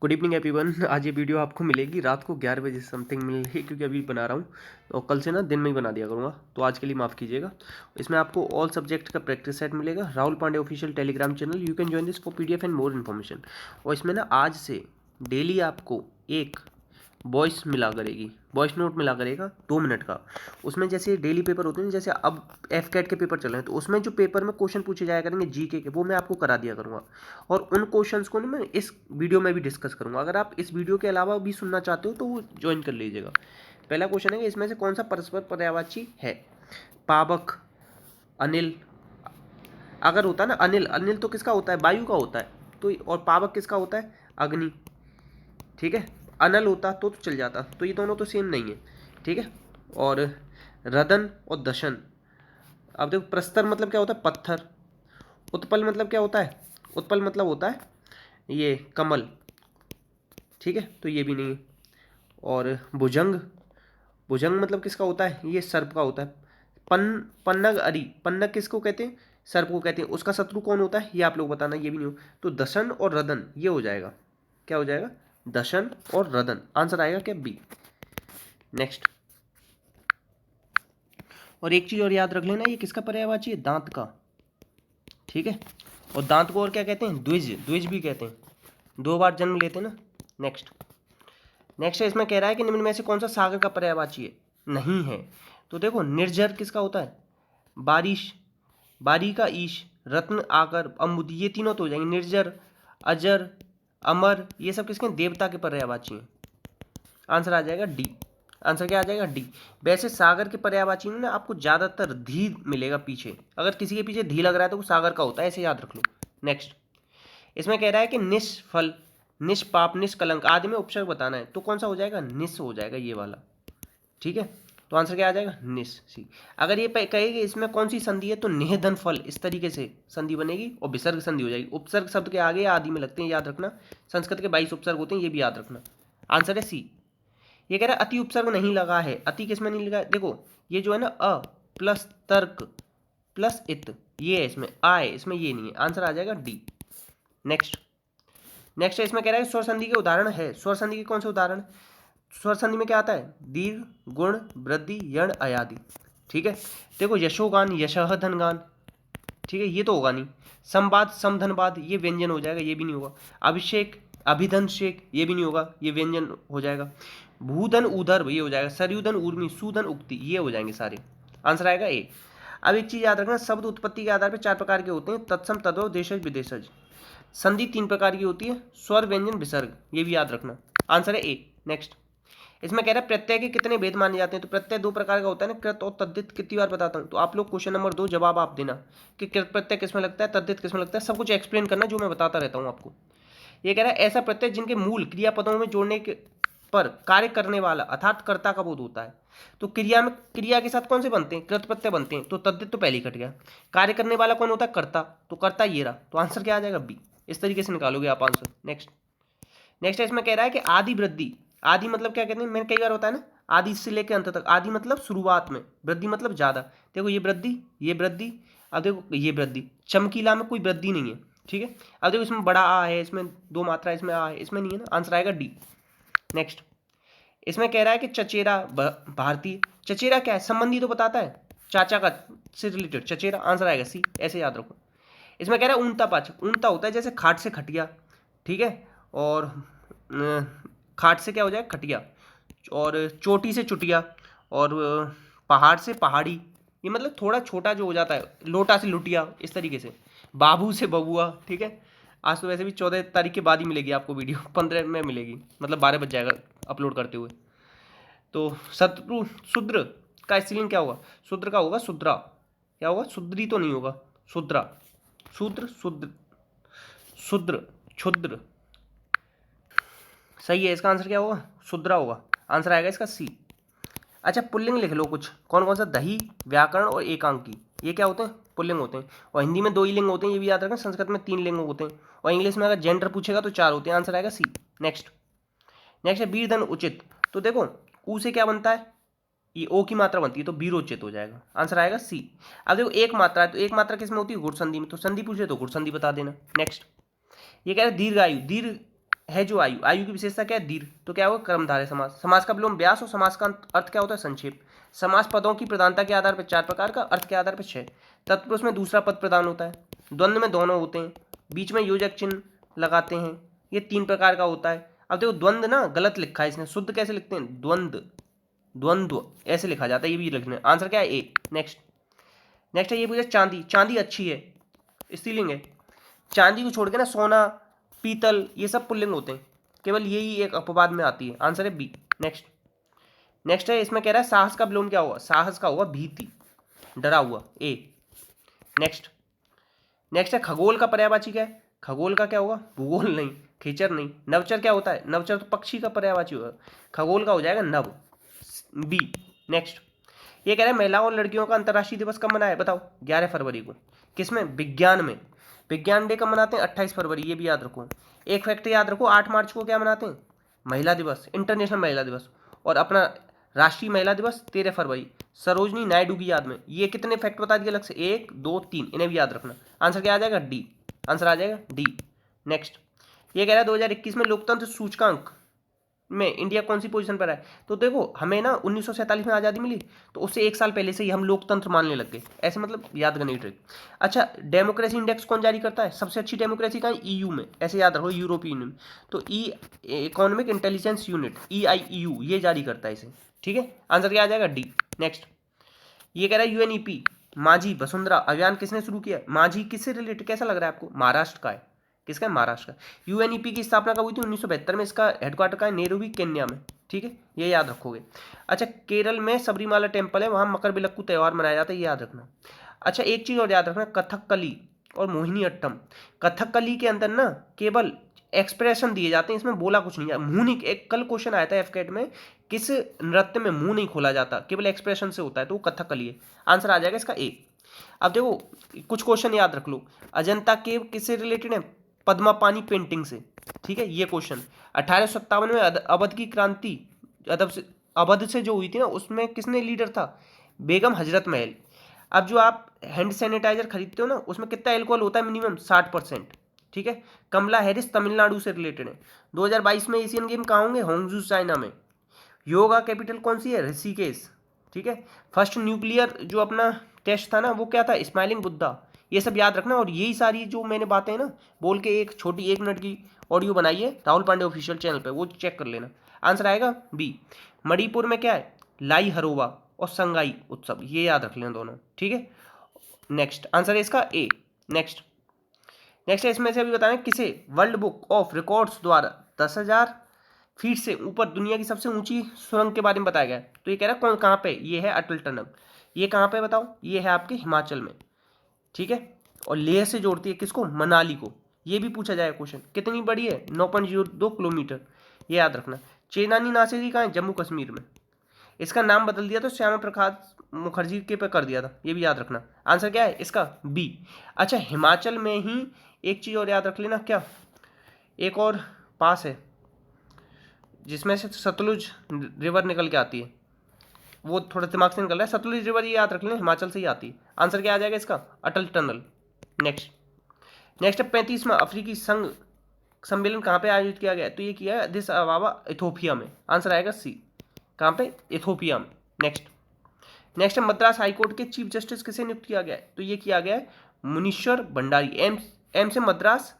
Good evening everyone. आज ये video आपको मिलेगी रात को 11 बजे समथिंग मिलेगी, क्योंकि अभी बना रहा हूँ और कल से ना दिन में ही बना दिया करूँगा, तो आज के लिए माफ़ कीजिएगा। इसमें आपको ऑल सब्जेक्ट का प्रैक्टिस सेट मिलेगा। Rahul Pandey official Telegram channel, you can join this for PDF and more information. और इसमें ना आज से डेली आपको एक वॉइस मिला करेगी, वॉइस नोट मिला करेगा 2 मिनट का। उसमें जैसे डेली पेपर होते हैं, जैसे अब एफ कैट के पेपर चल रहे हैं, तो उसमें जो पेपर में क्वेश्चन पूछे जाया करेंगे जीके के, वो मैं आपको करा दिया करूँगा। और उन क्वेश्चंस को ना मैं इस वीडियो में भी डिस्कस करूँगा। अगर आप इस वीडियो के अलावा भी सुनना चाहते हो तो वो ज्वाइन कर लीजिएगा। पहला क्वेश्चन है कि इसमें से कौन सा परस्पर पर्यायवाची है? पावक, अनिल। अगर होता है ना अनिल, अनिल तो किसका होता है? वायु का होता है। तो और पावक किसका होता है? अग्नि। ठीक है, अनल होता तो चल जाता, तो ये दोनों तो सेम नहीं है। ठीक है। और रदन और दशन। अब देखो, प्रस्तर मतलब क्या होता है? पत्थर। उत्पल मतलब क्या होता है? उत्पल मतलब होता है ये कमल। ठीक है, तो ये भी नहीं है। और भुजंग, भुजंग मतलब किसका होता है? ये सर्प का होता है। पन्नग अरी, पन्नग किसको कहते हैं? सर्प को कहते हैं। उसका शत्रु कौन होता है? ये आप लोग बताना, ये भी नहीं हो। तो दशन और रदन ये हो जाएगा। क्या हो जाएगा? दशन और रदन। आंसर आएगा क्या? बी। नेक्स्ट। और एक चीज और याद रख लेना, ये किसका पर्यायवाची है? दांत का। ठीक है। और दांत को और क्या कहते हैं? द्विज, द्विज भी कहते हैं। 2 बार जन्म लेते हैं ना। नेक्स्ट। नेक्स्ट है, इसमें कह रहा है कि निम्न में से कौन सा सागर का पर्यायवाची है? नहीं है। तो देखो, निर्झर किसका होता है? बारिश, बारी का ईश, रत्न, आकर, अम्बुदी, ये तीनों तो हो जाएंगे। निर्जर, अजर, अमर, ये सब किसके? देवता के पर्यायवाची हैं। आंसर आ जाएगा डी। आंसर क्या आ जाएगा? डी। वैसे सागर के पर्यायवाची में ना आपको ज्यादातर धी मिलेगा पीछे। अगर किसी के पीछे धी लग रहा है तो वो सागर का होता है, ऐसे याद रख लो। नेक्स्ट। इसमें कह रहा है कि निष्फल, निष्पाप, निष्कलंक आदि में उपसर्ग बताना है, तो कौन सा हो जाएगा? निस हो जाएगा ये वाला। ठीक है, तो आंसर क्या आ जाएगा? निस, सी। अगर ये कहेगी इसमें कौन सी संधि है, तो निहधन फल, इस तरीके से संधि बनेगी और विसर्ग संधि हो जाएगी। उपसर्ग शब्द के आगे आदि में लगते हैं, याद रखना। संस्कृत के 22 उपसर्ग होते हैं, ये भी याद रखना। आंसर है सी। ये कह रहा है अति उपसर्ग नहीं लगा है। अति किसमें नहीं लगा है? देखो, ये जो है ना अ प्लस तर्क प्लस इत, ये है इसमें, आ है इसमें, ये नहीं है। आंसर आ जाएगा डी। नेक्स्ट। नेक्स्ट है, इसमें कह रहा है स्वर संधि के उदाहरण है। स्वर संधि के कौन से उदाहरण? स्वर संधि में क्या आता है? दीर्घ, गुण, वृद्धि, यण, अयादि। ठीक है। देखो, यशोगान, यशः धनगान। ठीक है, ये तो होगा नहीं। संवाद, समधनवाद, ये व्यंजन हो जाएगा, ये भी नहीं होगा। अभिषेक, अभिधन शेक, ये भी नहीं होगा, ये व्यंजन हो जाएगा। भूधन उदर, ये हो जाएगा। सरयुधन उर्मी, सुधन उक्ति, ये हो जाएंगे सारे। आंसर आएगा ए। अब एक चीज याद रखना, शब्द उत्पत्ति के आधार पर 4 प्रकार के होते हैं, तत्सम, तद्भव, देशज, विदेशज। संधि 3 प्रकार की होती है, स्वर, व्यंजन, विसर्ग, ये भी याद रखना। आंसर है ए। नेक्स्ट। इसमें कह रहा है प्रत्यय के कितने भेद माने जाते हैं, तो प्रत्यय 2 प्रकार का होता है ना, कृत और तद्धित। कितनी बार बताता हूँ, तो आप लोग क्वेश्चन नंबर 2 जवाब आप देना कि कृत प्रत्यय किसमें लगता है, तद्धित किसमें लगता है, सब कुछ एक्सप्लेन करना जो मैं बताता रहता हूँ आपको। ये कह रहा है ऐसा प्रत्यय जिनके मूल क्रियापदों में जोड़ने के पर कार्य करने वाला अर्थात कर्ता का बोध होता है। तो क्रिया में, क्रिया के साथ कौन से बनते हैं? कृत प्रत्यय बनते हैं, तो तद्धित तो पहले ही कट गया। कार्य करने वाला कौन होता है? कर्ता, तो कर्ता ये रहा, तो आंसर क्या आ जाएगा? बी। इस तरीके से निकालोगे आप आंसर। नेक्स्ट। नेक्स्ट इसमें कह रहा है कि आदि वृद्धि, आदि मतलब क्या कहते हैं? मैंने कई बार होता है ना, आदि से लेकर अंत तक। आदि मतलब शुरुआत में, वृद्धि मतलब ज्यादा। देखो, ये वृद्धि, ये वृद्धि। अब देखो, ये वृद्धि, चमकीला में कोई वृद्धि नहीं है। ठीक है। अब देखो, इसमें बड़ा आ है, इसमें 2 मात्रा, इसमें आ है, इसमें नहीं है ना। आंसर आएगा डी। नेक्स्ट। इसमें कह रहा है कि चचेरा, भारतीय। चचेरा क्या है? संबंधी तो बताता है, चाचा का से रिलेटेड चचेरा। आंसर आएगा सी, ऐसे याद रखो। इसमें कह रहा है ऊंता पाचक। ऊंता होता है जैसे खाट से खटिया। ठीक है। और खाट से क्या हो जाए? खटिया। और चोटी से चुटिया। और पहाड़ से पहाड़ी, ये मतलब थोड़ा छोटा जो हो जाता है। लोटा से लुटिया, इस तरीके से। बाबू से बबुआ। ठीक है। आज तो वैसे भी 14 तारीख के बाद ही मिलेगी आपको वीडियो, 15 में मिलेगी, मतलब 12 बज जाएगा अपलोड करते हुए। तो शत्रु, शूद्र का स्त्रीलिंग क्या होगा? शूद्र का होगा शुद्रा। क्या होगा? शुद्री तो नहीं होगा, शुद्रा। शूद्र, शुद्र, शूद्र, क्षुद्र। सही है, इसका आंसर क्या होगा? शुद्रा होगा। आंसर आएगा इसका सी। अच्छा, पुल्लिंग लिख लो कुछ, कौन कौन सा? दही, व्याकरण और एकांकी, ये क्या होते हैं? पुल्लिंग होते हैं। और हिंदी में 2 ही लिंग होते हैं, ये भी याद रखना। संस्कृत में 3 लिंग होते हैं। और इंग्लिश में अगर जेंडर पूछेगा तो 4 होते हैं। आंसर आएगा सी। नेक्स्ट। नेक्स्ट है वीरधन उचित। तो देखो, ऊ से क्या बनता है? ये ओ की मात्रा बनती है, तो वीरोचित हो जाएगा। आंसर आएगा सी। अब देखो, एक मात्रा है, तो एक मात्रा किसमें होती है? गुण संधि में। तो संधि पूछे तो गुण संधि बता देना। नेक्स्ट। ये कह रहे हैं दीर्घायु, दीर्घ है जो आयु, आयु की विशेषता क्या है, दीर्घ, तो क्या होगा कर्मधारय समास। समास का विलोम व्यास और समास का अर्थ क्या होता है, संक्षेप। समास पदों की प्रधानता के आधार पर 4 प्रकार का, अर्थ के आधार पर 6। तत्पुरुष में दूसरा पद प्रधान होता है, द्वंद्व में दोनों होते हैं, बीच में योजक चिन्ह लगाते हैं, ये 3 प्रकार का होता है। अब देखो द्वंद्व ना गलत लिखा है इसने, शुद्ध कैसे लिखते हैं, द्वंद्व, द्वंद्व ऐसे लिखा जाता है, ये भी लिखना है। आंसर क्या है, ए। नेक्स्ट नेक्स्ट है ये पूछा चांदी, चांदी अच्छी है, स्त्रीलिंग है। चांदी को छोड़ के ना सोना, पीतल, ये सब पुल्लिंग होते हैं, केवल यही एक अपवाद में आती है। आंसर है बी। नेक्स्ट नेक्स्ट है इसमें कह रहा है साहस का विलोम क्या होगा, साहस का होगा भीति, डरा हुआ, ए। नेक्स्ट नेक्स्ट है खगोल का पर्यायवाची क्या है, खगोल का क्या होगा, भूगोल नहीं, खींचर नहीं। नवचर क्या होता है, नवचर तो पक्षी का पर्यायवाची होगा, खगोल का हो जाएगा नव, बी। नेक्स्ट ये कह रहे हैं महिलाओं और लड़कियों का अंतर्राष्ट्रीय दिवस कब मनाया है, बताओ, 11 फरवरी को। किसमें, विज्ञान में। विज्ञान डे कब मनाते हैं, 28 फरवरी, ये भी याद रखो। एक फैक्ट याद रखो, 8 मार्च को क्या मनाते हैं, महिला दिवस, इंटरनेशनल महिला दिवस। और अपना राष्ट्रीय महिला दिवस 13 फरवरी, सरोजनी नायडू की याद में। ये कितने फैक्ट बता दिए अलग से, 1 2 3, इन्हें भी याद रखना। आंसर क्या आ जाएगा, डी। आंसर आ जाएगा डी। नेक्स्ट ये कह रहा है 2021 में लोकतंत्र सूचकांक में इंडिया कौन सी पोजीशन पर है। तो देखो हमें ना 1947 में आज़ादी मिली, तो उससे 1 साल पहले से ही हम लोकतंत्र मानने लग गए, ऐसे मतलब याद करने की ट्रिक। अच्छा डेमोक्रेसी इंडेक्स कौन जारी करता है, सबसे अच्छी डेमोक्रेसी कहाँ है, ईयू में, ऐसे याद रखो, यूरोपियन यूनियन। तो इकोनॉमिक इंटेलिजेंस यूनिट, EIEU, ये जारी करता है इसे, ठीक है। आंसर क्या आ जाएगा, डी। नेक्स्ट ये कह रहा है UNEP माझी वसुंधरा अभियान किसने शुरू किया, माझी किससे रिलेटेड, कैसा लग रहा है आपको, महाराष्ट्र का है, किसका है, महाराष्ट्र का। यूएनईपी की स्थापना कब हुई थी, 1972 में। इसका हेडक्वार्टर का है नेहरू केन्या में, ठीक है, ये याद रखोगे। अच्छा केरल में सबरीमाला टेम्पल है, वहाँ मकर बिलक्कू त्यौहार मनाया जाता है, ये याद रखना। अच्छा एक चीज़ और याद रखना, कथकली और मोहिनी अट्टम। कथकली के अंदर ना केवल एक्सप्रेशन दिए जाते हैं, इसमें बोला कुछ नहीं है, मुंह नहीं, एक कल क्वेश्चन आया था एफकेट में, किस नृत्य में मुंह नहीं खोला जाता, केवल एक्सप्रेशन से होता है, तो वो कथकली है। आंसर आ जाएगा इसका ए। अब देखो कुछ क्वेश्चन याद रख लो, अजंता केव किससे रिलेटेड है, पद्मा पानी पेंटिंग से, ठीक है, ये क्वेश्चन। 1857 में अवध की क्रांति, अवध से जो हुई थी ना, उसमें किसने लीडर था, बेगम हजरत महल। अब जो आप हैंड सैनिटाइजर खरीदते हो ना, उसमें कितना एल्कोहल होता है, मिनिमम 60%, ठीक है। कमला हैरिस तमिलनाडु से रिलेटेड है। 2022 में एशियन गेम कहाँ होंगे, होंगजू चाइना में। योगा कैपिटल कौन सी है, ऋषिकेश, ठीक है। फर्स्ट न्यूक्लियर जो अपना टेस्ट था ना, वो क्या था, स्माइलिंग बुद्धा। ये सब याद रखना, और यही सारी जो मैंने बातें ना बोल के एक छोटी 1 मिनट की ऑडियो बनाई है राहुल पांडे ऑफिशियल चैनल पे, वो चेक कर लेना। आंसर आएगा बी। मणिपुर में क्या है, लाई हरोबा और संगाई उत्सव, ये याद रख लेना दोनों, ठीक है। नेक्स्ट आंसर है इसका ए। नेक्स्ट नेक्स्ट है इसमें से अभी बताएं किसे वर्ल्ड बुक ऑफ रिकॉर्ड्स द्वारा 10,000 फीट से ऊपर दुनिया की सबसे ऊंची सुरंग के बारे में बताया गया है। तो ये कह रहा है कौन, कहाँ पे, ये है अटल टनल। ये कहाँ पे बताओ, ये है आपके हिमाचल में, ठीक है। और लेह से जोड़ती है किसको, मनाली को। ये भी पूछा जाएगा क्वेश्चन, कितनी बड़ी है, 9.02 किलोमीटर, ये याद रखना। चेनानी नासिरी कहाँ है, जम्मू कश्मीर में। इसका नाम बदल दिया तो श्यामा प्रसाद मुखर्जी के पे कर दिया था, ये भी याद रखना। आंसर क्या है इसका बी। अच्छा हिमाचल में ही एक चीज़ और याद रख लेना, क्या, एक और पास है जिसमें से सतलुज रिवर निकल के आती है, वो थोड़ा दिमाग से निकल रहा है, सतलुज रिवर ये याद रख लें, हिमाचल से ही आती है। आंसर क्या आ जाएगा इसका, अटल टनल। नेक्स्ट नेक्स्ट है 35वां अफ्रीकी संघ सम्मेलन कहाँ पे आयोजित किया गया, तो ये किया है अदिस अबाबा इथोपिया में। आंसर आएगा सी, कहाँ पे, इथोपिया में। नेक्स्ट नेक्स्ट है मद्रास हाईकोर्ट के चीफ जस्टिस किसे नियुक्त किया गया है, तो ये किया गया है मुनीश्वर भंडारी। एम से मद्रास,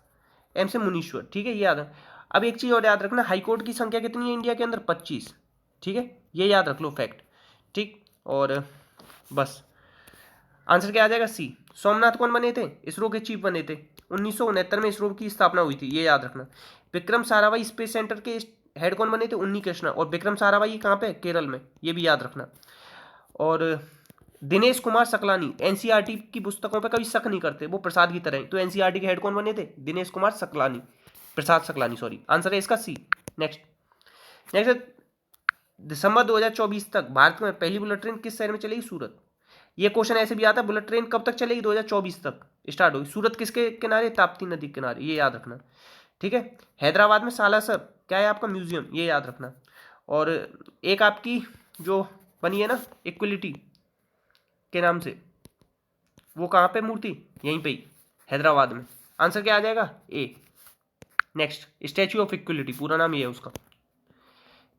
एम से मुनीश्वर, ठीक है, ये याद है। अब एक चीज़ और याद रखना, हाईकोर्ट की संख्या कितनी है इंडिया के अंदर, 25, ठीक है, ये याद रख लो फैक्ट, ठीक। और बस आंसर क्या आ जाएगा सी। सोमनाथ कौन बने थे, इसरो के चीफ बने थे, 1969 में इसरो की स्थापना हुई थी, ये याद रखना। विक्रम साराभाई स्पेस सेंटर के हेड कौन बने थे, उन्नी कृष्णा। और विक्रम साराभाई कहाँ पे, केरल में, ये भी याद रखना। और दिनेश कुमार सकलानी एनसीईआरटी की पुस्तकों पर कभी शक नहीं करते, वो प्रसाद की तरह, तो एनसीईआरटी के हेड कौन बने थे, दिनेश कुमार सकलानी, प्रसाद सकलानी, सॉरी। आंसर है इसका सी। नेक्स्ट नेक्स्ट दिसंबर 2024 तक भारत में पहली बुलेट ट्रेन किस शहर में चलेगी, सूरत। ये क्वेश्चन ऐसे भी आता है, बुलेट ट्रेन कब तक चलेगी, 2024 तक स्टार्ट होगी। सूरत किसके किनारे, ताप्ती नदी के किनारे, ये याद रखना, ठीक है। हैदराबाद में सालासर क्या है आपका, म्यूजियम, ये याद रखना। और एक आपकी जो बनी है ना इक्वलिटी के नाम से, वो कहाँ पे मूर्ति, यहीं पे ही हैदराबाद में। आंसर क्या आ जाएगा ए। नेक्स्ट स्टैच्यू ऑफ इक्वलिटी, पूरा नाम ये है उसका।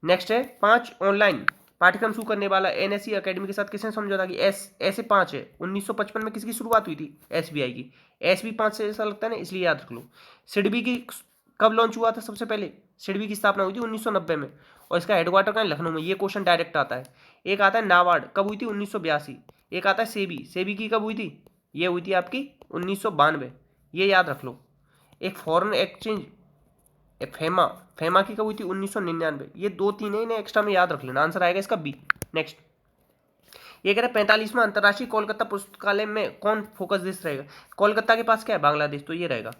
नेक्स्ट है 5 ऑनलाइन पाठ्यक्रम शुरू करने वाला एनएसई एकेडमी के साथ किसने समझौता की? ऐसे 5 है। 1955 में किसकी शुरुआत हुई थी? एसबीआई की। एसबी 5 से ऐसा लगता है ना, इसलिए याद रख लो। सिडबी की कब लॉन्च हुआ था सबसे पहले? सिडबी की स्थापना हुई थी 1990 में, और इसका हेडक्वार्टर कहाँ है? लखनऊ में। ये क्वेश्चन डायरेक्ट आता है। एक आता है नाबार्ड, कब हुई थी? 1982। एक आता है सेबी, सेबी की कब हुई थी? ये हुई थी आपकी 1992, ये याद रख लो। एक फॉरेन एक्सचेंज फेमा, फेमा की कब हुई थी? 1999। ये 2-3 है, इन्हें एक्स्ट्रा में याद रख लेना। आंसर आएगा इसका बी। नेक्स्ट ये कह रहा है 45वां अंतर्राष्ट्रीय कोलकाता पुस्तकालय में कौन फोकस देश रहेगा? कोलकाता के पास क्या है? बांग्लादेश, तो ये रहेगा।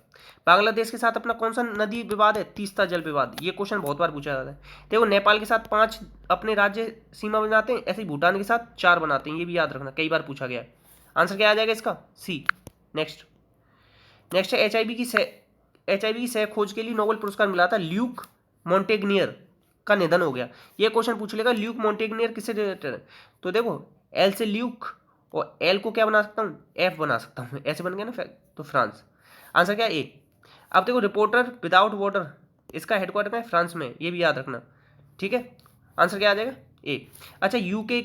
बांग्लादेश के साथ अपना कौन सा नदी विवाद है? तीस्ता जल विवाद। ये क्वेश्चन बहुत बार पूछा जाता है। देखो नेपाल के साथ 5 अपने राज्य सीमा बनाते हैं, ऐसे ही भूटान के साथ 4 बनाते हैं, ये भी याद रखना, कई बार पूछा गया है। आंसर क्या आ जाएगा इसका? सी। नेक्स्ट नेक्स्ट है एचआईवी की सह खोज के लिए नोबेल पुरस्कार मिला था ल्यूक मॉन्टेग्नियर का निधन हो गया। ये क्वेश्चन पूछ लेगा ल्यूक मॉन्टेग्नियर किससे रिलेटेड है? तो देखो एल से ल्यूक, और एल को क्या बना सकता हूँ? एफ बना सकता हूँ, ऐसे बन गया ना, तो फ्रांस। आंसर क्या है? ए। अब देखो रिपोर्टर विदाउट बॉर्डर, इसका हेडक्वार्टर क्या है? फ्रांस में, ये भी याद रखना, ठीक है। आंसर क्या आ जाएगा? ए। अच्छा यूके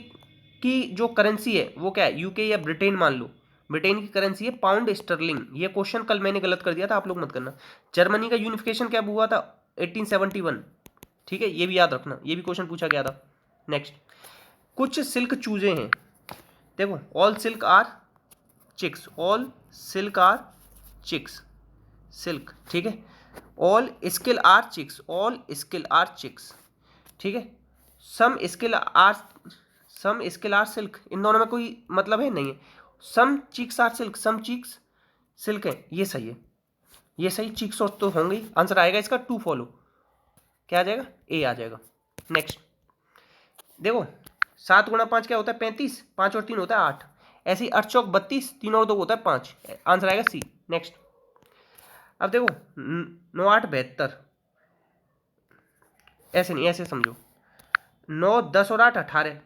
की जो करेंसी है वो क्या है? यूके या ब्रिटेन मान लो, ब्रिटेन की करेंसी है पाउंड स्टर्लिंग। ये क्वेश्चन कल मैंने गलत कर दिया था, आप लोग मत करना। जर्मनी का यूनिफिकेशन क्या हुआ था? 1871, ठीक है, ये भी याद रखना, ये भी क्वेश्चन पूछा गया था। नेक्स्ट कुछ सिल्क चूजे हैं, देखो all silk are chicks, all silk are chicks, silk, ठीक है। All skill are chicks, all skill are chicks, ठीक है। सम स्किल आर सिल्क, इन दोनों में कोई मतलब है? नहीं है। Some chicks are silk, some chicks silk है, ये सही है, ये सही। चीक्स तो होंगे। आंसर आएगा इसका 2 फॉलो, क्या आ जाएगा? ए आ जाएगा। नेक्स्ट देखो 7 गुणा 5 क्या होता है? 35, 5 और 3 होता है 8। ऐसे ही 8 चौक 32, 3 और 2 होता है 5। आंसर आएगा सी। नेक्स्ट अब देखो 9 8 72, ऐसे नहीं, ऐसे समझो। 9 10 और 8 18,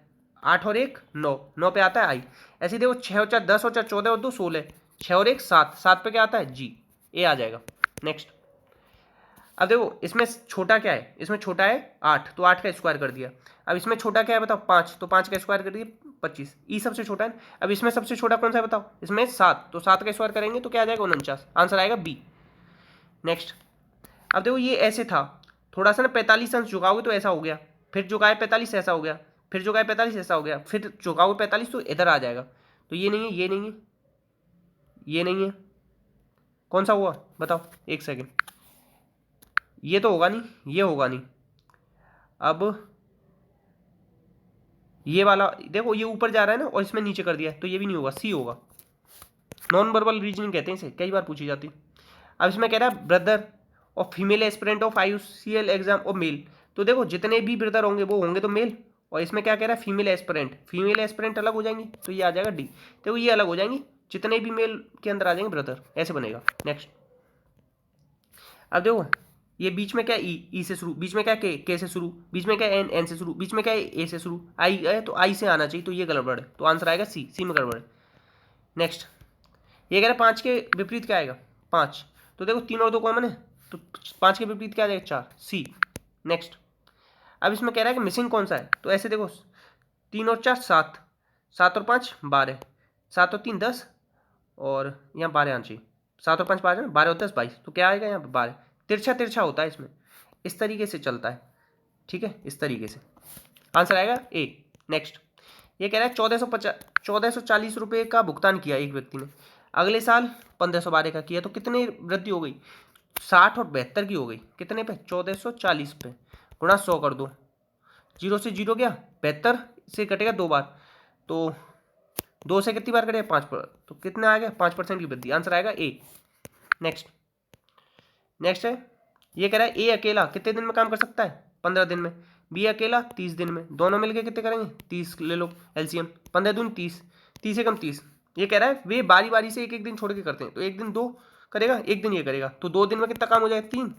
8 और 1 9, 9 पे आता है आई। ऐसे ही देखो 6 और 4 10 और 4 14 और 2 16, 6 और 1 7, 7 पे क्या आता है? जी, ए आ जाएगा। नेक्स्ट अब देखो इसमें छोटा क्या है? इसमें छोटा है 8, तो 8 का स्क्वायर कर दिया। अब इसमें छोटा क्या है बताओ? 5, तो 5 का स्क्वायर कर दिया 25। ई सबसे छोटा है। अब इसमें सबसे छोटा कौन सा है बताओ? इसमें 7, तो 7 का स्क्वायर करेंगे तो क्या आ जाएगा? 49। आंसर आएगा बी। नेक्स्ट अब देखो ये ऐसे था, थोड़ा सा ना 45 अंश झुकाओगे तो ऐसा हो गया, फिर झुकाए 45 ऐसा हो गया, फिर झुकाए 45 ऐसा हो गया, फिर झुकाओगे 45 तो इधर आ जाएगा। तो ये नहीं है, ये नहीं है, ये नहीं है, कौन सा हुआ बताओ? एक सेकेंड, ये तो होगा नहीं, ये होगा नहीं। अब ये वाला देखो, ये ऊपर जा रहा है ना, और इसमें नीचे कर दिया है, तो ये भी नहीं होगा, सी होगा। नॉन वर्बल रीजनिंग कहते हैं इसे, कई बार पूछी जाती। अब इसमें कह रहा है ब्रदर और female aspirant of IUCL exam और मेल। तो देखो जितने भी ब्रदर होंगे वो होंगे तो मेल, और इसमें क्या कह रहा है? फीमेल एस्पिरेंट, फीमेल एस्पिरेंट अलग हो जाएंगी, तो ये आ जाएगा डी। देखो ये अलग हो जाएंगी, जितने भी मेल के अंदर आ जाएंगे ब्रदर, ऐसे बनेगा। नेक्स्ट अब देखो ये बीच में क्या? ई से शुरू, बीच में क्या? के से शुरू, बीच में क्या? एन से शुरू, बीच में क्या? ए से शुरू, आई है तो आई से आना चाहिए, तो ये गड़बड़ है, तो आंसर आएगा सी में गड़बड़ है। नेक्स्ट ये कह रहा है 5 के विपरीत क्या आएगा? 5, तो देखो 3 और 2 कॉमन है, तो 5 के विपरीत क्या आ जाएगा? 4, सी। नेक्स्ट अब इसमें कह रहा है कि मिसिंग कौन सा है? तो ऐसे देखो 3 और 4 7, 7 और 5 12, 7 और 3 10, और यहाँ 12 आना चाहिए। 7 और 5 12 है ना, 12 और 10 22, तो क्या आएगा यहाँ पर? 12। तिरछा तिरछा होता है इसमें, इस तरीके से चलता है, ठीक है, इस तरीके से। आंसर आएगा ए। नेक्स्ट ये कह रहा है 1440 रुपये का भुगतान किया एक व्यक्ति ने, अगले साल 1512 का किया, तो कितने वृद्धि हो गई? 60 और 72 की हो गई। कितने पे? 1440 पे, गुणा 100 कर दो, 0 से 0 गया, 72 से कटेगा 2 बार, तो 2 से कितनी बार कटेगा? 5 पर, तो कितना आ गया? 5% की वृद्धि। आंसर आएगा ए। नेक्स्ट है ये कह रहा है ए अकेला कितने दिन में काम कर सकता है? 15 दिन में। बी अकेला 30 दिन में। दोनों मिलके कितने करेंगे? 30 ले लो एलसीएम, 15 दूनी 30, 30 से कम 30। ये कह रहा है वे बारी बारी से एक एक दिन छोड़ के करते हैं, तो एक दिन 2 करेगा, एक दिन ये करेगा, तो 2 दिन में कितना काम हो जाएगा? 3।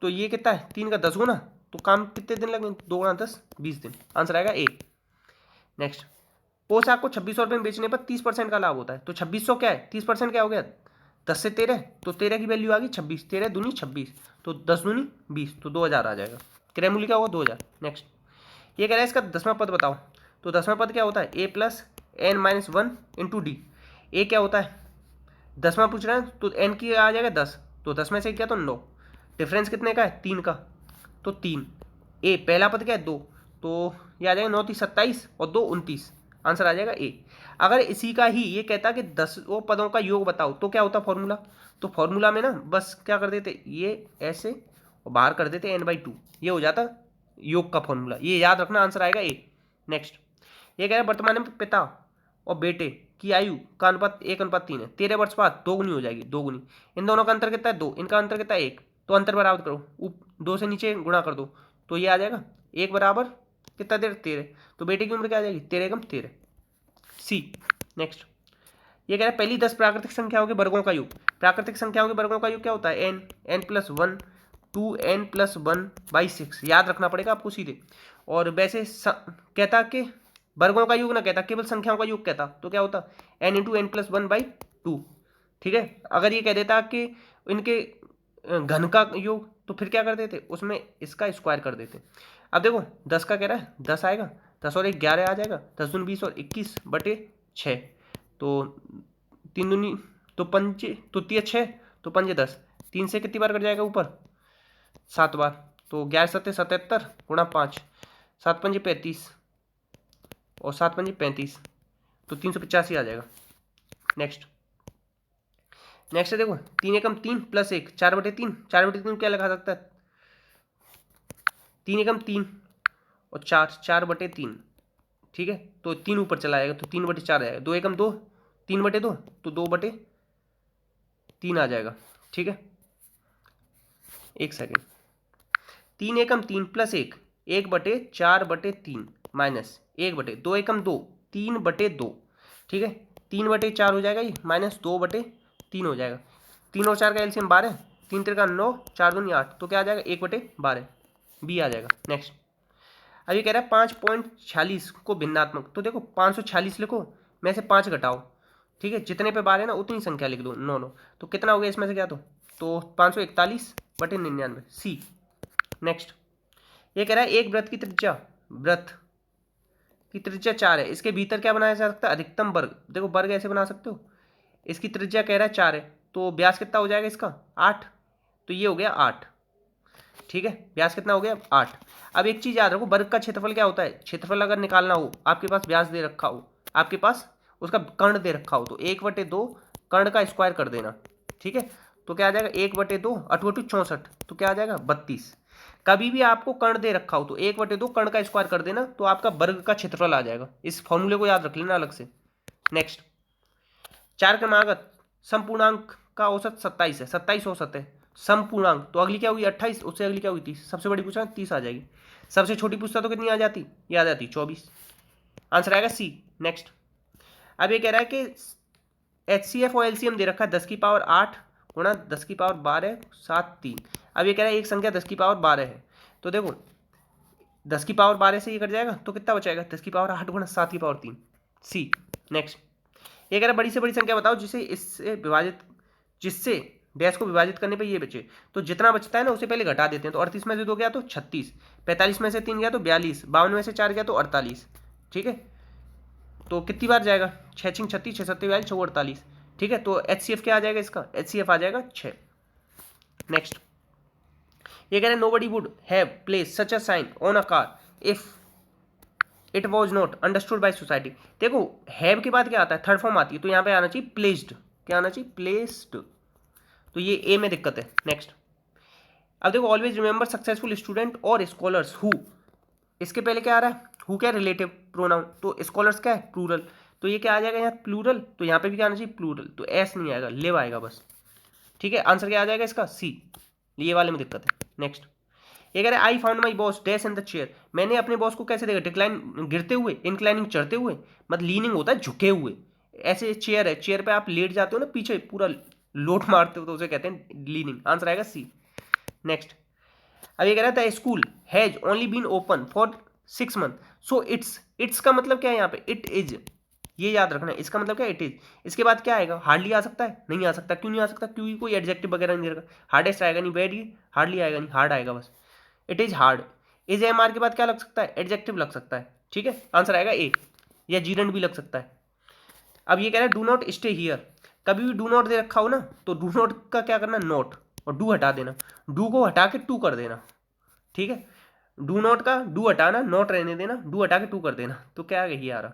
तो ये कितना है? 3 का 10 गुना, तो काम कितने दिन लगेंगे? 2 गुणा 10 20 दिन। आंसर आएगा ए। नेक्स्ट पोशाक को 2600 रुपये में बेचने पर 30% का लाभ होता है, तो 2600 क्या है? 30% क्या हो गया? 10 से 13, तो 13 की वैल्यू आ गई 26, 13 दूनी 26, तो 10 दूनी 20, तो 2000 आ जाएगा। क्रय मूल्य क्या होगा 2000। नेक्स्ट ये कह रहा है इसका 10वां पद बताओ। तो 10वां पद क्या होता है, a plus n minus 1 into d. A क्या होता है, 10वां पूछ रहा है तो एन की आ जाएगा 10, तो 10 में से क्या तो 9, डिफरेंस कितने का है 3 का, तो 3। ए पहला पद क्या है 2, तो ये आ जाएगा 9 3 27 और 2 29, आंसर आ जाएगा ए। अगर इसी का ही ये कहता कि 10 पदों का योग बताओ तो क्या होता फॉर्मूला, तो फॉर्मूला में ना बस क्या कर देते ये ऐसे और बाहर कर देते n/2, ये हो जाता योग का फॉर्मूला, ये याद रखना, आंसर आएगा ए। नेक्स्ट ये कह रहा है वर्तमान में पिता और बेटे की आयु का अनुपात 1:3 है, 13 वर्ष बाद 2 गुनी हो जाएगी, 2 गुनी। इन दोनों का अंतर कितना है 2, इनका अंतर कितना है 1, तो अंतर बराबर करो, 2 से नीचे गुणा कर दो, तो ये आ जाएगा 1 बराबर कितना देर 13, तो बेटे की उम्र क्या आ जाएगी 13 सी। नेक्स्ट ये कह रहा है पहली 10 प्राकृतिक संख्याओं के वर्गों का योग। प्राकृतिक संख्याओं के वर्गों का योग क्या होता है n+1 2n+1/6, याद रखना पड़ेगा आपको सीधे। और वैसे कहता कि वर्गों का योग ना कहता, केवल संख्याओं का योग कहता, तो क्या होता n×n+1/2। ठीक है, अगर ये कह देता कि इनके घन का योग तो फिर क्या कर देते, उसमें इसका स्क्वायर कर देते। अब देखो 10 का कह रहा है 10 आएगा, 10 और 1 11 आ जाएगा, 10 दूनी 20 और 21/6, तो 3 दूनी तो 5 तो 3 6 तो 5 10, 3 से कितनी बार कट जाएगा ऊपर 7 बार, तो 11 7 77 गुणा 5, 7 5 35 और 7 5 35, तो 385 आ जाएगा। नेक्स्ट नेक्स्ट है देखो 3 एकम 3 प्लस 1 4/3, 4/3 क्या लगा सकता है 3 एकम 3 और 4 4/3, ठीक है, तो 3 ऊपर चला जाएगा तो 3/4 आएगा, 2 एकम 2 3/2 तो 2/3 आ जाएगा। ठीक है, एक सेकेंड, 3 एकम 3 प्लस 1 1/4/3 माइनस 1/2 एकम 2 3/2, ठीक है, 3/4 हो जाएगा ये माइनस 2/3 हो जाएगा, 3 और 4 का एलसीएम 12, 3 3 9 4 दूनी 8, तो क्या आ जाएगा 1/12 बी आ जाएगा। नेक्स्ट अब ये कह रहा है 5.46 को भिन्नात्मक, तो देखो 546 लिखो, में से 5 घटाओ, ठीक है, जितने पे 12 है ना उतनी संख्या लिख दो 9 9, तो कितना हो गया इसमें से क्या तो 541/99 सी। नेक्स्ट ये कह रहा है एक वृत्त की त्रिज्या 4 है, इसके भीतर क्या बनाया जा सकता है अधिकतम वर्ग, देखो वर्ग ऐसे बना सकते हो, इसकी त्रिज्या कह रहा है 4 है, तो व्यास कितना हो जाएगा इसका 8, तो ये हो गया 8, ठीक है, व्यास कितना हो गया 8। अब एक चीज याद रखो, वर्ग का क्षेत्रफल क्या होता है, क्षेत्रफल अगर निकालना हो आपके पास व्यास दे रखा हो, आपके पास उसका कर्ण दे रखा हो, तो 1/2 कर्ण का स्क्वायर कर देना, ठीक है, तो क्या आ जाएगा 1/2 8 64, तो क्या आ जाएगा 32। कभी भी आपको कर्ण दे रखा हो तो 1/2 कर्ण का स्क्वायर कर देना, तो आपका वर्ग का क्षेत्रफल आ जाएगा, इस फॉर्मूले को याद रख लेना अलग से। नेक्स्ट 4 क्रमागत संपूर्णांक का औसत 27 है, 27 औसत है, संपूर्णांक तो अगली क्या हुई 28, उससे अगली क्या हुई 30, सबसे बड़ी पूछा 30 आ जाएगी, सबसे छोटी पूछता तो कितनी आ जाती, ये आ जाती 24, आंसर आएगा सी। नेक्स्ट अब ये कह रहा है कि HCF और LCM दे रखा है 10 की पावर 8 गुणा 10 की पावर 12 7 3। अब ये कह रहा है एक संख्या 10 की पावर 12 है, तो देखो 10 की पावर 12 से ये कट जाएगा तो कितना बचाएगा 10 की पावर 8 गुणा 7 की पावर 3 सी। नेक्स्ट ये कह रहा है बड़ी से बड़ी संख्या बताओ जिससे डैश को विभाजित करने पे ये बचे, तो जितना बचता है ना उसे पहले घटा देते हैं, तो 38 में से 2 गया तो 36, 45 में से 3 गया तो 42, 52 में से 4 गया तो 48, ठीक है, तो कितनी बार जाएगा 6 6 36 6 7 42 6 48, ठीक है, तो HCF क्या आ जाएगा इसका, HCF आ जाएगा 6। नेक्स्ट ये कह रहे हैं nobody would have place such a sign on a car if it was not understood by society. देखो हैव के बाद क्या आता है थर्ड फॉर्म आती है, तो यहाँ पे आना चाहिए प्लेस्ड, क्या आना चाहिए प्लेस्ड, तो ये ए में दिक्कत है। नेक्स्ट अब देखो ऑलवेज रिमेंबर सक्सेसफुल स्टूडेंट और स्कॉलर्स हु, इसके पहले क्या आ रहा है हु क्या रिलेटिव प्रोनाउन, तो स्कॉलर्स क्या है प्लूरल, तो ये क्या आ जाएगा यहाँ प्लूरल, तो यहाँ पे भी क्या आना चाहिए प्लूरल, तो एस नहीं आएगा लिव आएगा बस, ठीक है, आंसर क्या आ जाएगा इसका सी, ये वाले में दिक्कत है। नेक्स्ट ये कह रहे हैं I found my boss dash in the chair, मैंने अपने बॉस को कैसे देखा डिक्लाइन गिरते हुए, इंक्लाइनिंग चढ़ते हुए, मतलब लीनिंग होता है झुके हुए, ऐसे चेयर है, चेयर पे आप लेट जाते हो ना पीछे पूरा लोट मारते हो तो उसे कहते हैं लीनिंग, आंसर आएगा सी। नेक्स्ट अब ये कह रहा था school has only been open for 6 month, so it's का मतलब क्या है यहाँ पे इट इज, ये याद रखना है। इसका मतलब क्या, इट इज। इसके बाद क्या आएगा, हार्डली आ सकता है, नहीं आ सकता। क्यों नहीं आ सकता, क्योंकि कोई एडजेक्टिव वगैरह नहीं रहेगा। हार्डेस्ट आएगा नहीं, बैड हार्डली आएगा नहीं, हार्ड आएगा बस। It is hard. Is M R के बाद क्या लग सकता है, एडजेक्टिव लग सकता है, ठीक है, आंसर आएगा ए। या जीरेंट भी लग सकता है। अब ये कह रहा है डू नॉट स्टे हियर। कभी भी डू नॉट दे रखा हो ना, तो डू नॉट का क्या करना, नॉट, और डू हटा देना, डू को हटा के टू कर देना, ठीक है। डू नॉट का डू हटाना, नॉट रहने देना, डू हटा के टू कर देना, तो क्या आएगा, ये आ रहा,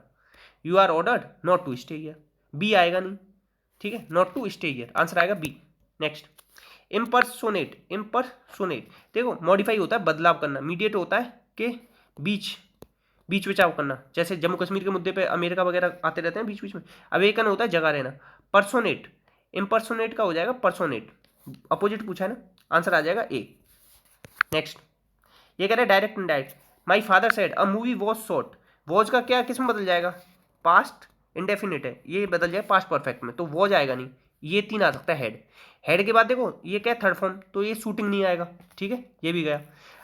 you are ordered not to stay here. B आएगा नहीं, ठीक है, not to stay here, answer आएगा बी। Next, impersonate. इम्पर्सोनेट देखो, मॉडिफाई होता है बदलाव करना, मीडिएट होता है कि बीच बीच बचाव करना, जैसे जम्मू कश्मीर के मुद्दे पे अमेरिका वगैरह आते रहते हैं बीच बीच में। अवेकन होता है जगा रहना। पर्सोनेट, इम्पर्सोनेट का हो जाएगा पर्सोनेट, अपोजिट पूछा है ना, आंसर आ जाएगा ए। नेक्स्ट, ये कह रहा है direct indirect. My father said a movie was shot. Was का क्या किस में बदल जाएगा, पास्ट इंडेफिनिट है, ये बदल जाएगा पास्ट परफेक्ट में, तो वॉज आएगा नहीं। ये तीन आ सकता है हेड। हेड के बाद देखो ये क्या है, थर्ड फॉर्म, तो ये शूटिंग नहीं आएगा, ठीक है, ये भी गया।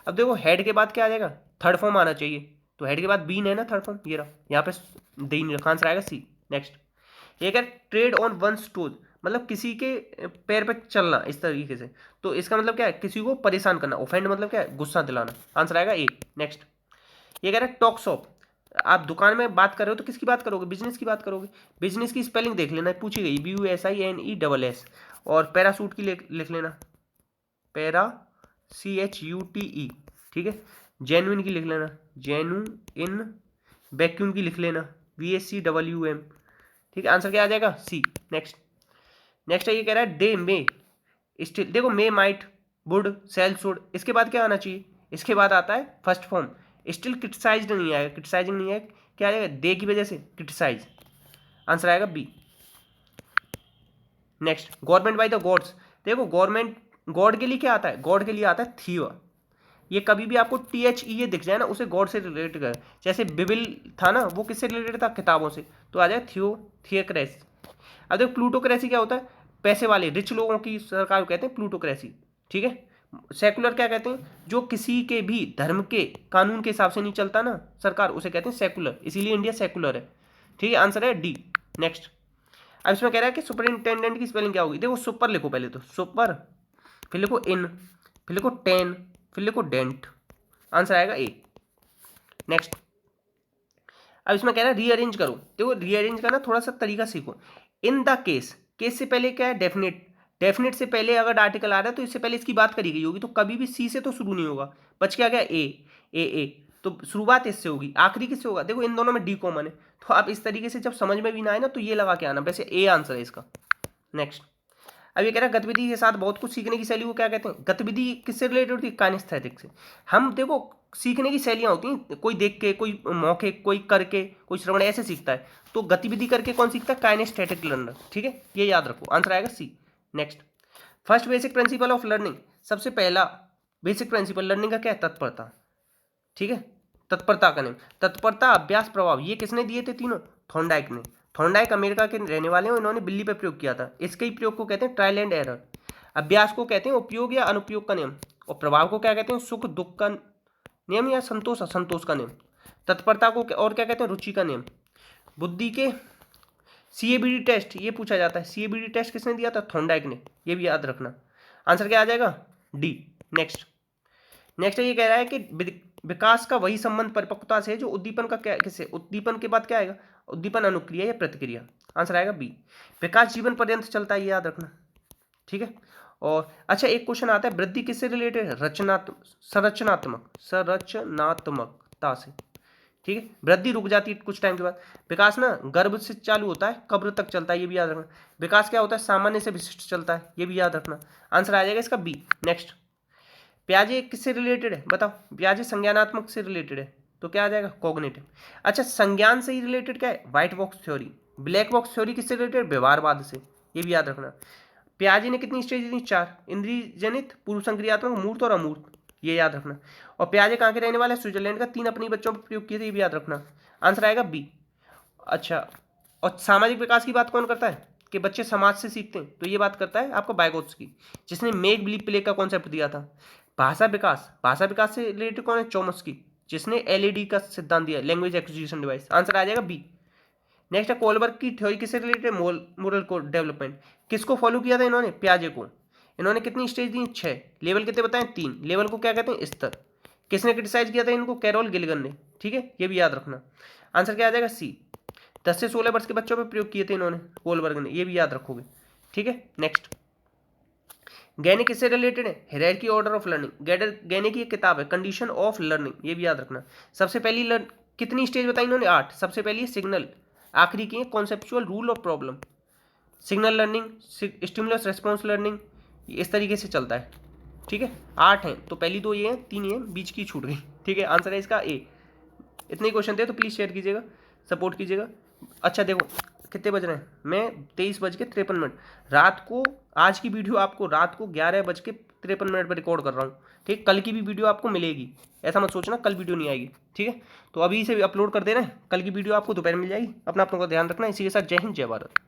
अब देखो हेड के बाद क्या आ जाएगा, थर्ड फॉर्म आना चाहिए, तो हेड के बाद बीन है ना थर्ड फॉर्म, ये रहा, यहाँ पे दे नहीं रखा, आंसर आएगा सी। नेक्स्ट, ये क्या, ट्रेड ऑन वन टोज, मतलब किसी के पैर पे चलना इस तरीके से, तो इसका मतलब क्या है, किसी को परेशान करना। ऑफेंड मतलब क्या है, गुस्सा दिलाना, आंसर आएगा ए। नेक्स्ट, ये कह रहा है टॉक शॉप। आप दुकान में बात कर रहे हो तो किसकी बात करोगे, बिजनेस की बात करोगे। बिजनेस की स्पेलिंग देख लेना, पूछी गई, BUSINESS। और पैरासूट की लिख लेना, पैरा CHUTE, ठीक है। जेन्युइन की लिख लेना, जेन्युइन। वैक्यूम की लिख लेना, VACWM, ठीक है, आंसर क्या आ जाएगा, सी। नेक्स्ट, नेक्स्ट है, ये कह रहा है दे मे स्टिल। देखो मे, माइट, वुड, सेल, शुड, इसके बाद क्या आना चाहिए, इसके बाद आता है फर्स्ट फॉर्म। स्टिल क्रिटिसाइज्ड नहीं आएगा, क्रिटिसाइजिंग नहीं आएगा, क्या आएगा, दे की वजह से क्रिटिसाइज, आंसर आएगा B. Next, government by the gods. देखो गवर्नमेंट गॉड के लिए क्या आता है, गॉड के लिए आता है थीव। ये कभी भी आपको THE दिख जाए ना, उसे गॉड से रिलेटेड कर, जैसे बिबिल था ना, वो किससे रिलेटेड था, किताबों से, तो आ जाए थियोक्रेसी। अब देखो प्लूटोक्रेसी क्या होता है, पैसे वाले रिच लोगों की सरकार को कहते हैं प्लूटोक्रेसी, ठीक है। सेकुलर क्या कहते हैं, जो किसी के भी धर्म के कानून के हिसाब से नहीं चलता ना सरकार, उसे कहते हैं सेकुलर, इसीलिए इंडिया सेकुलर है, ठीक है, आंसर है डी। नेक्स्ट, अब इसमें कह रहा है कि सुपरिंटेंडेंट की स्पेलिंग क्या होगी। देखो सुपर लिखो पहले, तो सुपर, फिर लिखो इन, फिर लिखो टेन, फिर लिखो डेंट, आंसर आएगा ए। नेक्स्ट, अब इसमें कह रहा है रीअरेंज करो। देखो रीअरेंज का ना थोड़ा सा तरीका सीखो। इन द केस, केस से पहले क्या है, डेफिनेट, डेफिनेट से पहले अगर आर्टिकल आ रहा है तो इससे पहले इसकी बात करी गई होगी, तो कभी भी सी से तो शुरू नहीं होगा, बच क्या गया ए, तो शुरुआत इससे होगी, आखिरी किससे होगा। देखो इन दोनों में डी कॉमन है, तो आप इस तरीके से जब समझ में भी ना आए ना, तो ये लगा के आना, वैसे ए आंसर है इसका। नेक्स्ट, अब ये कह रहा है गतिविधि के साथ बहुत कुछ सीखने की शैली को क्या कहते हैं। गतिविधि किससे रिलेटेड होती है, काइनेस्थेटिक से। हम देखो सीखने की शैलियाँ होती हैं, कोई देख के, कोई मौके, कोई करके, कोई श्रवण, ऐसे सीखता है, तो गतिविधि करके कौन सीखता है, काइनेस्थेटिक लर्नर, ठीक है, ये याद रखो, आंसर आएगा c. Next, first basic principle of learning, सबसे पहला बेसिक प्रिंसिपल लर्निंग का क्या है, तत्परता, ठीक है, तत्परता का नेम, तत्परता, अभ्यास, प्रभाव, ये किसने दिए थे तीनों, थॉर्नडाइक ने। थॉर्नडाइक अमेरिका के रहने वाले हैं, इन्होंने बिल्ली पर प्रयोग किया था। इसके ही प्रयोग को कहते हैं ट्रायल एंड एरर। अभ्यास को कहते हैं उपयोग या अनुपयोग का नियम, और प्रभाव को क्या कहते हैं, सुख दुख का नियम या संतोष असंतोष का नियम। तत्परता को और क्या कहते हैं, रुचि का नियम। बुद्धि के CABD टेस्ट, ये पूछा जाता है, CABD टेस्ट किसने दिया था, थॉर्नडाइक ने, ये भी याद रखना, आंसर क्या आ जाएगा, डी। नेक्स्ट, नेक्स्ट ये कह रहा है कि विकास का वही संबंध परिपक्वता से जो उद्दीपन का क्या, किससे, उद्दीपन के बाद क्या आएगा, उद्दीपन अनुक्रिया या प्रतिक्रिया, आंसर आएगा बी। विकास जीवन पर्यंत चलता है, ये याद रखना, ठीक है। और अच्छा एक क्वेश्चन आता है, वृद्धि किससे रिलेटेड है, संरचनात्मकता से, ठीक है। वृद्धि रुक जाती है कुछ टाइम के बाद। विकास ना गर्भ से चालू होता है, कब्र तक चलता है, ये भी याद रखना। विकास क्या होता है, सामान्य से विशिष्ट चलता है, ये भी याद रखना, आंसर आ जाएगा इसका बी। नेक्स्ट, प्याजे किससे रिलेटेड है, बताओ, प्याजे संज्ञानात्मक से रिलेटेड है, तो क्या आ जाएगा, कॉग्निटिव। अच्छा संज्ञान से ही रिलेटेड क्या है, white box theory. Black box theory किससे रिलेटेड, व्यवहारवाद से, ये भी याद रखना। प्याजे ने कितनी स्टेज दी, 4, इंद्रिय जनित, पूर्व संक्रियात्मक, मूर्त और अमूर्त, ये याद रखना। और प्याजे कहाँ के रहने वाले, स्विट्जरलैंड का, 3 अपने बच्चों पर प्रयोग किए थे, ये भी याद रखना, आंसर आएगा बी। अच्छा, और सामाजिक विकास की बात कौन करता है, कि बच्चे समाज से सीखते हैं, तो ये बात करता है आपका बायगोत्स्की, जिसने मेक बिलीव प्ले का कॉन्सेप्ट दिया था। भाषा विकास, भाषा विकास से रिलेटेड कौन है, चोम्स्की, जिसने LED का सिद्धांत दिया, लैंग्वेज एक्विजिशन डिवाइस, आंसर आ जाएगा बी। नेक्स्ट है कोलबर्ग की थ्योरी किससे रिलेटेड है, मोरल को डेवलपमेंट। किसको फॉलो किया था इन्होंने, पियाजे को। इन्होंने कितनी स्टेज दी, 6। लेवल कितने बताएं, 3। लेवल को क्या कहते हैं, स्तर। किसने क्रिटिसाइज किया था इनको, कैरोल गिलगन ने। ठीक है, ये भी याद रखना। आंसर क्या आ जाएगा, सी। 10 से 16 वर्ष के बच्चों पर प्रयोग किए थे इन्होंने, कोलबर्ग ने, ये भी याद रखोगे। ठीक है, नेक्स्ट गैनी किससे रिलेटेड है, हायरार्की ऑर्डर ऑफ लर्निंग। गैनी की एक किताब है कंडीशन ऑफ लर्निंग, ये भी याद रखना। सबसे पहली कितनी स्टेज बताई इन्होंने, 8। सबसे पहली सिग्नल, आखिरी की है conceptual rule of problem. Signal learning, stimulus response learning, इस तरीके से चलता है। ठीक है, 8 हैं, तो पहली 2 ये हैं, 3 ये बीच की छूट गई। ठीक है, आंसर है इसका ए। इतने क्वेश्चन थे तो प्लीज़ शेयर कीजिएगा, सपोर्ट कीजिएगा। अच्छा देखो कितने बज रहे हैं, मैं 23:53 रात को, आज की वीडियो आपको रात को 11:53 पर रिकॉर्ड कर रहा हूँ। ठीक, कल की भी वीडियो आपको मिलेगी, ऐसा मत सोचना कल वीडियो नहीं आएगी। ठीक है, तो अभी इसे अपलोड कर दे रहे हैं, कल की वीडियो आपको दोपहर मिल जाएगी। अपना ध्यान रखना। इसी के साथ जय हिंद, जय भारत।